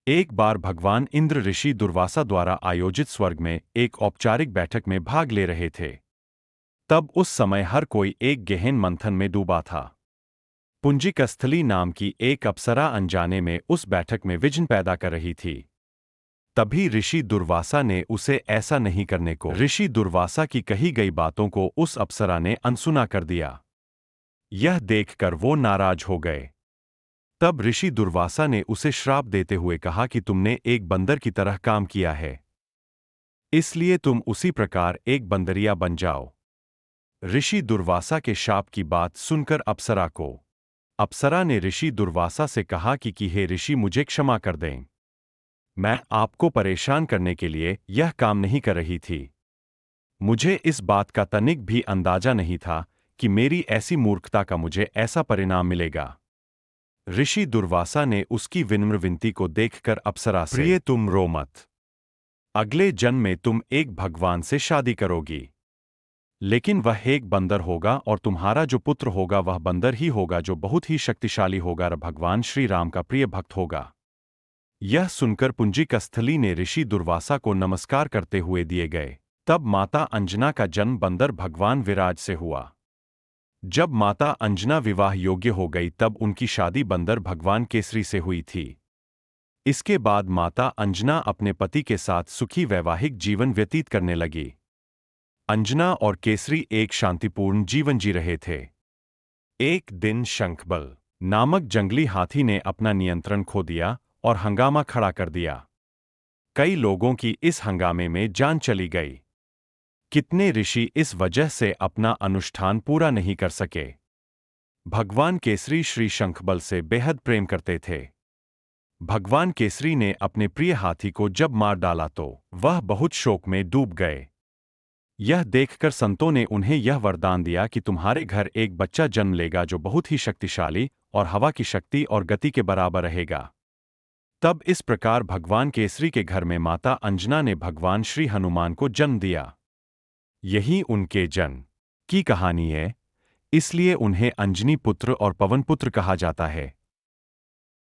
एक बार भगवान इंद्र ऋषि दुर्वासा द्वारा आयोजित स्वर्ग में एक औपचारिक बैठक में भाग ले रहे थे। तब उस समय हर कोई एक गहन मंथन में डूबा था। पुंजिकस्थली नाम की एक अप्सरा अनजाने में उस बैठक में विघ्न पैदा कर रही थी। तभी ऋषि दुर्वासा ने उसे ऐसा नहीं करने को ऋषि दुर्वासा की कही गई बातों को उस अप्सरा ने अनसुना कर दिया। यह देखकर वो नाराज हो गए। तब ऋषि दुर्वासा ने उसे श्राप देते हुए कहा कि तुमने एक बंदर की तरह काम किया है, इसलिए तुम उसी प्रकार एक बंदरिया बन जाओ। ऋषि दुर्वासा के शाप की बात सुनकर अप्सरा ने ऋषि दुर्वासा से कहा कि हे ऋषि, मुझे क्षमा कर दें। मैं आपको परेशान करने के लिए यह काम नहीं कर रही थी। मुझे इस बात का तनिक भी अंदाजा नहीं था कि मेरी ऐसी मूर्खता का मुझे ऐसा परिणाम मिलेगा। ऋषि दुर्वासा ने उसकी विनम्र विनती को देखकर अप्सरा से, प्रिय तुम रो मत। अगले जन्म में तुम एक भगवान से शादी करोगी, लेकिन वह एक बंदर होगा और तुम्हारा जो पुत्र होगा वह बंदर ही होगा, जो बहुत ही शक्तिशाली होगा और भगवान श्री राम का प्रिय भक्त होगा। यह सुनकर पुंजिकस्थली ने ऋषि दुर्वासा को नमस्कार करते हुए दिए गए। तब माता अंजना का जन्म बंदर भगवान विराज से हुआ। जब माता अंजना विवाह योग्य हो गई तब उनकी शादी बंदर भगवान केसरी से हुई थी। इसके बाद माता अंजना अपने पति के साथ सुखी वैवाहिक जीवन व्यतीत करने लगी। अंजना और केसरी एक शांतिपूर्ण जीवन जी रहे थे। एक दिन शंखबल नामक जंगली हाथी ने अपना नियंत्रण खो दिया और हंगामा खड़ा कर दिया। कई लोगों की इस हंगामे में जान चली गई। कितने ऋषि इस वजह से अपना अनुष्ठान पूरा नहीं कर सके। भगवान केसरी श्री शंखबल से बेहद प्रेम करते थे। भगवान केसरी ने अपने प्रिय हाथी को जब मार डाला तो वह बहुत शोक में डूब गए। यह देखकर संतों ने उन्हें यह वरदान दिया कि तुम्हारे घर एक बच्चा जन्म लेगा जो बहुत ही शक्तिशाली और हवा की शक्ति और गति के बराबर रहेगा। तब इस प्रकार भगवान केसरी के घर में माता अंजना ने भगवान श्री हनुमान को जन्म दिया। यही उनके जन्म की कहानी है, इसलिए उन्हें अंजनी पुत्र और पवन पुत्र कहा जाता है।